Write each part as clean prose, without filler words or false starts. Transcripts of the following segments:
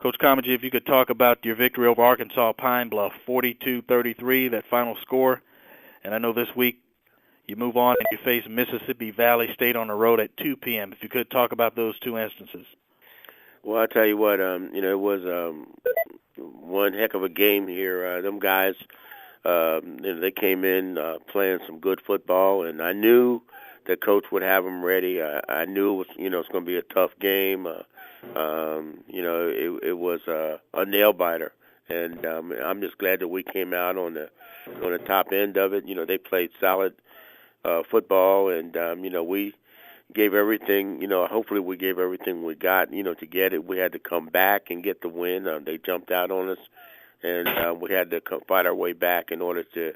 Coach Comegy, if you could talk about your victory over Arkansas Pine Bluff, 42-33, that final score. And I know this week you move on and you face Mississippi Valley State on the road at 2 p.m. If you could talk about those two instances. Well, I'll tell you what, it was one heck of a game here. Them guys, they came in playing some good football, and I knew that coach would have them ready. I knew it was, it's going to be a tough game. It was a nail biter, and I'm just glad that we came out on the top end of it. They played solid football, and we gave everything. Hopefully we gave everything we got. To get it, we had to come back and get the win. They jumped out on us, and we had to fight our way back in order to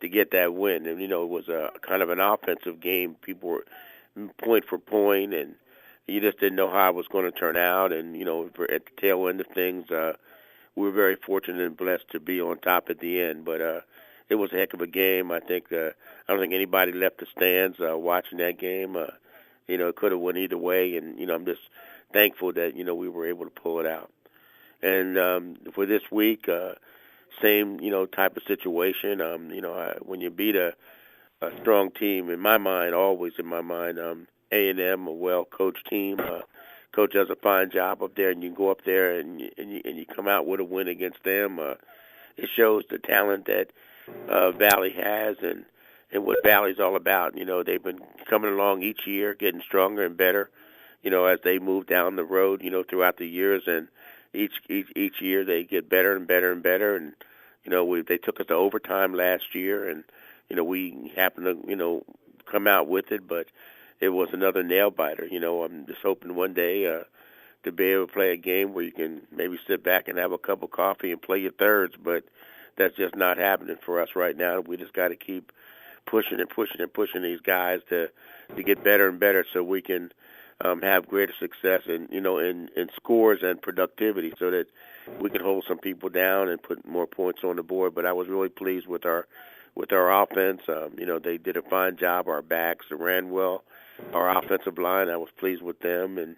get that win. And it was a kind of an offensive game. People were point for point, and you just didn't know how it was going to turn out. And at the tail end of things, we were very fortunate and blessed to be on top at the end. But it was a heck of a game. I don't think anybody left the stands watching that game. It could have went either way, and I'm just thankful that we were able to pull it out. And for this week, same type of situation. When you beat a strong team, always in my mind, A&M, a well-coached team. Coach does a fine job up there, and you go up there and you come out with a win against them. It shows the talent that Valley has and what Valley's all about. They've been coming along each year, getting stronger and better, as they move down the road, throughout the years. And each year they get better and better and better. And, they took us to overtime last year, and, we happened to, come out with it, but it was another nail biter. I'm just hoping one day to be able to play a game where you can maybe sit back and have a cup of coffee and play your thirds, but that's just not happening for us right now. We just got to keep pushing and pushing and pushing these guys to get better and better so we can have greater success in scores and productivity so that we can hold some people down and put more points on the board. But I was really pleased with our offense. They did a fine job. Our backs ran well. Our offensive line, I was pleased with them. And,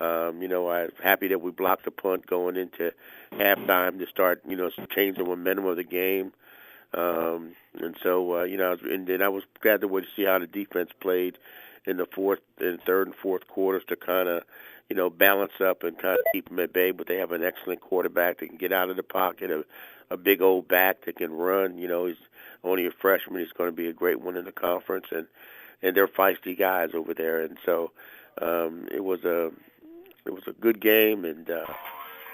I'm happy that we blocked the punt going into halftime to start, change the momentum of the game. And then I was glad to see how the defense played in the third and fourth quarters to kind of, balance up and kind of keep them at bay. But they have an excellent quarterback that can get out of the pocket, a big old back that can run. He's only a freshman. He's going to be a great one in the conference, and they're feisty guys over there. And so it was a good game, and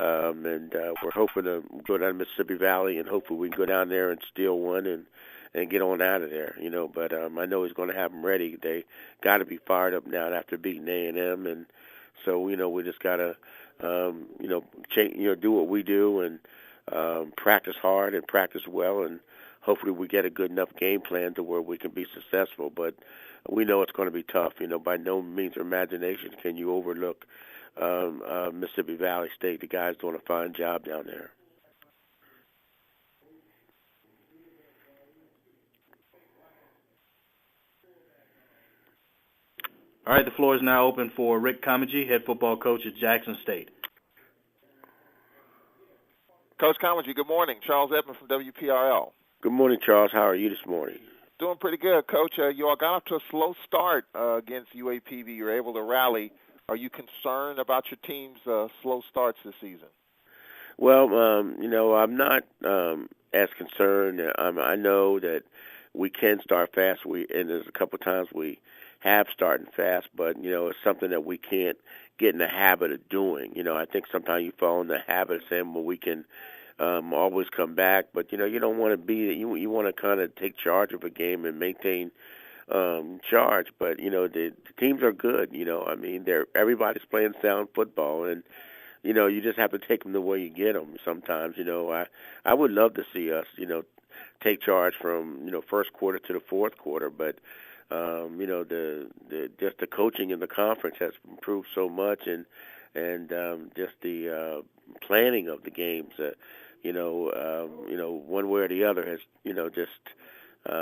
we're hoping to go down to Mississippi Valley, and hopefully we can go down there and steal one and get on out of there, But I know he's going to have them ready. They got to be fired up now after beating A&M, and so we just got to do what we do and practice hard and practice well, and hopefully we get a good enough game plan to where we can be successful. But we know it's going to be tough. By no means or imagination can you overlook Mississippi Valley State. The guys doing a fine job down there. All right, the floor is now open for Rick Comegy, head football coach at Jackson State. Coach Comegy, good morning. Charles Edmond from WPRL. Good morning, Charles. How are you this morning? Doing pretty good, Coach. You all got off to a slow start against UAPB. You were able to rally. Are you concerned about your team's slow starts this season? Well, I'm not as concerned. I know that we can start fast. And there's a couple of times we have started fast, but, it's something that we can't get in the habit of doing. I think sometimes you fall in the habit of saying, well, we can always come back, but, you don't want to be, you want to kind of take charge of a game and maintain charge. But, the teams are good, everybody's playing sound football, and, you just have to take them the way you get them sometimes. I would love to see us, take charge from, first quarter to the fourth quarter, but, just the coaching in the conference has improved so much, and just the planning of the games, one way or the other has, just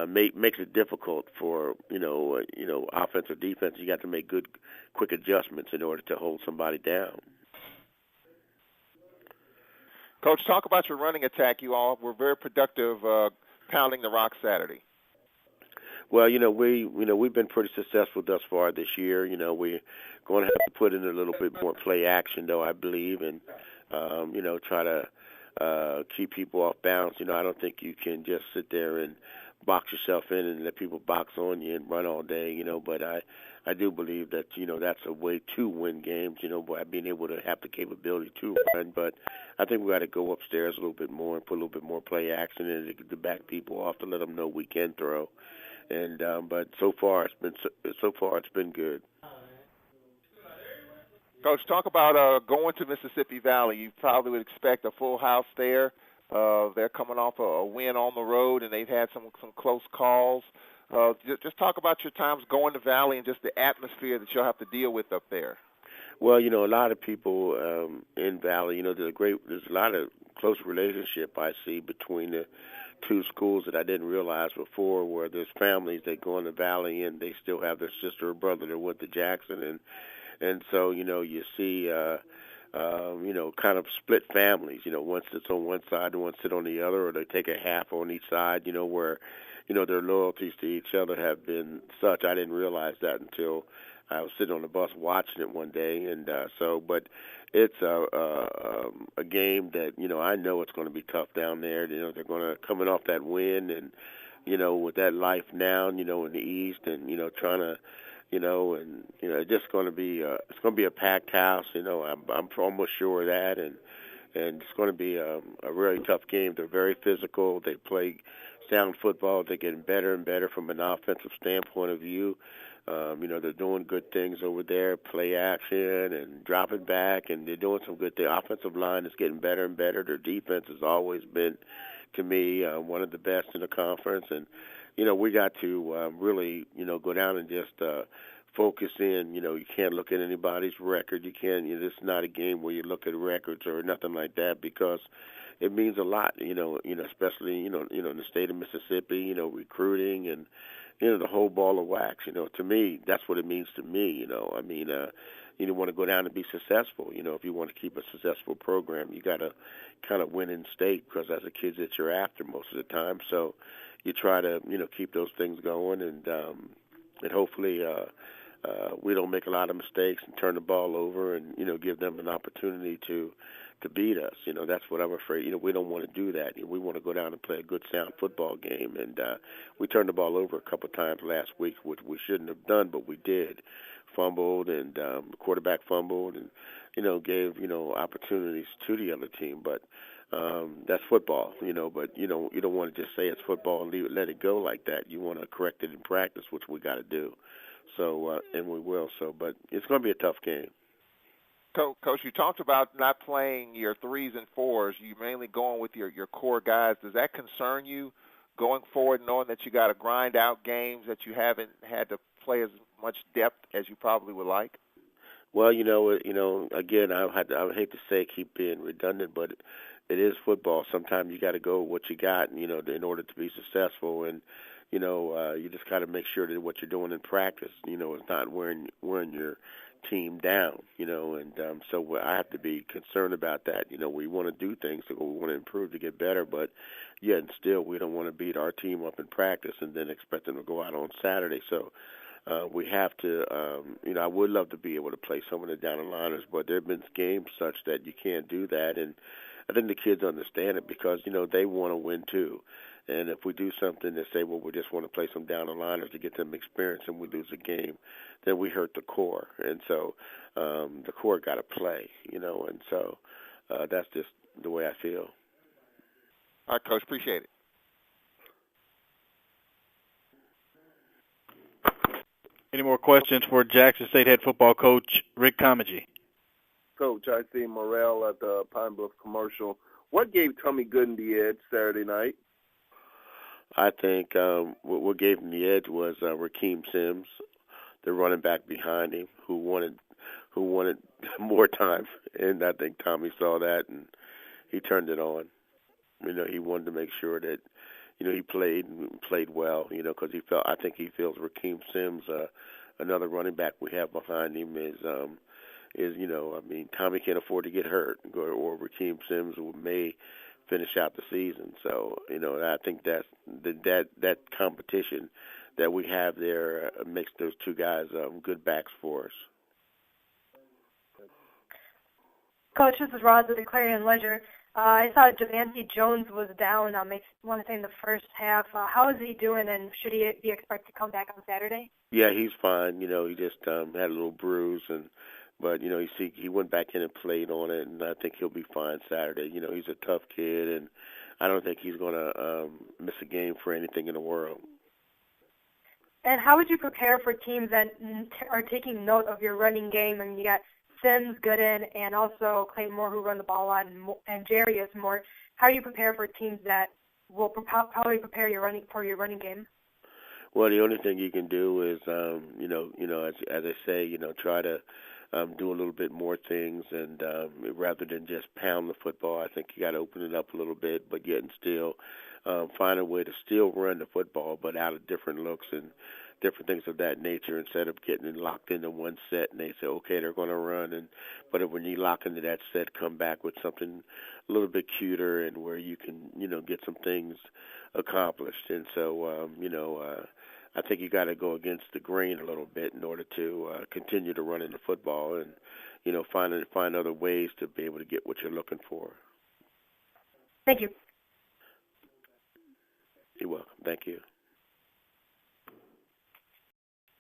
makes it difficult for, offense or defense. You got to make good, quick adjustments in order to hold somebody down. Coach, talk about your running attack. You all were very productive pounding the rock Saturday. Well, we've been pretty successful thus far this year. We're going to have to put in a little bit more play action, though, I believe, and try to keep people off balance. I don't think you can just sit there and box yourself in and let people box on you and run all day. But I do believe that that's a way to win games. By being able to have the capability to run. But I think we got to go upstairs a little bit more and put a little bit more play action in to back people off to let them know we can throw. And but so far it's been good. Coach, talk about going to Mississippi Valley. You probably would expect a full house there. They're coming off a win on the road, and they've had some close calls. Just talk about your times going to Valley and just the atmosphere that you'll have to deal with up there. Well, a lot of people in Valley, there's a lot of close relationship I see between the two schools that I didn't realize before, where there's families that go in the Valley and they still have their sister or brother that went to Jackson, and so you see kind of split families. One sits on one side and one sit on the other, or they take a half on each side. Where their loyalties to each other have been such. I didn't realize that until I was sitting on the bus watching it one day, and but it's a game that I know it's going to be tough down there. They're going to coming off that win, and with that life now, in the East, and trying to, and it's just going to be it's going to be a packed house. I'm almost sure of that, and it's going to be a really tough game. They're very physical. They play sound football. They're getting better and better from an offensive standpoint of view. They're doing good things over there, play action and dropping back, and they're doing some good things. Offensive line is getting better and better. Their defense has always been, to me, one of the best in the conference. And, we got to really, go down and just focus in. You can't look at anybody's record. You can't. This is not a game where you look at records or nothing like that, because it means a lot. Especially in the state of Mississippi. Recruiting and the whole ball of wax. To me, that's what it means to me. You want to go down and be successful. If you want to keep a successful program, you got to kind of win in state, because as a kid that you're after most of the time. So you try to keep those things going, and hopefully we don't make a lot of mistakes and turn the ball over, and give them an opportunity to beat us. That's what I'm afraid. We don't want to do that. We want to go down and play a good, sound football game. And we turned the ball over a couple of times last week, which we shouldn't have done, but we did. Fumbled, and the quarterback fumbled, and gave opportunities to the other team. But that's football. But you don't want to just say it's football and let it go like that. You want to correct it in practice, which we got to do. So and we will. So, but it's going to be a tough game. Coach, you talked about not playing your 3s and 4s. You mainly going with your core guys. Does that concern you going forward, knowing that you got to grind out games that you haven't had to play as much depth as you probably would like? Well, again, I would hate to say keep being redundant, but it is football. Sometimes you got to go with what you got, in order to be successful, and you just got to make sure that what you're doing in practice, is not wearing your team down, and so I have to be concerned about that. We want to do things, so we want to improve to get better, but yet and still we don't want to beat our team up in practice and then expect them to go out on Saturday. So we have to, I would love to be able to play some of the down the liners, but there have been games such that you can't do that, and I think the kids understand it, because they want to win too. And if we do something that say, well, we just want to play some down the liners to get them experience, and we lose a game, then we hurt the core. And so the core got to play, and so that's just the way I feel. All right, Coach, appreciate it. Any more questions for Jackson State head football coach Rick Comegy? Coach, I see Morrell at the Pine Bluff commercial. What gave Tommy Gooden the edge Saturday night? I think what gave him the edge was Rakeem Sims, the running back behind him, who wanted more time, and I think Tommy saw that and he turned it on. He wanted to make sure that he played well, because I think he feels Rakeem Sims, another running back we have behind him, is is, Tommy can't afford to get hurt, or Rakeem Sims may finish out the season. So, I think that competition that we have there makes those two guys good backs for us. Coach, this is Roz with the Clarion Ledger. I saw Javante Jones was down, I want to say in the first half. How is he doing, and should he be expected to come back on Saturday? Yeah, he's fine. He just had a little bruise, but he went back in and played on it, and I think he'll be fine Saturday. He's a tough kid, and I don't think he's going to miss a game for anything in the world. And how would you prepare for teams that are taking note of your running game? And you got Sims, Gooden, and also Clayton Moore, who run the ball a lot, and Jarius Moore. How do you prepare for teams that will probably prepare for your running game? Well, the only thing you can do is, as I say, try to do a little bit more things, and rather than just pound the football, I think you got to open it up a little bit, but yet and still find a way to still run the football, but out of different looks and different things of that nature, instead of getting locked into one set and they say, okay, they're going to run, but when you lock into that set, come back with something a little bit cuter and where you can, get some things accomplished. And so, I think you got to go against the grain a little bit in order to continue to run in the football and, find other ways to be able to get what you're looking for. Thank you. You're welcome. Thank you.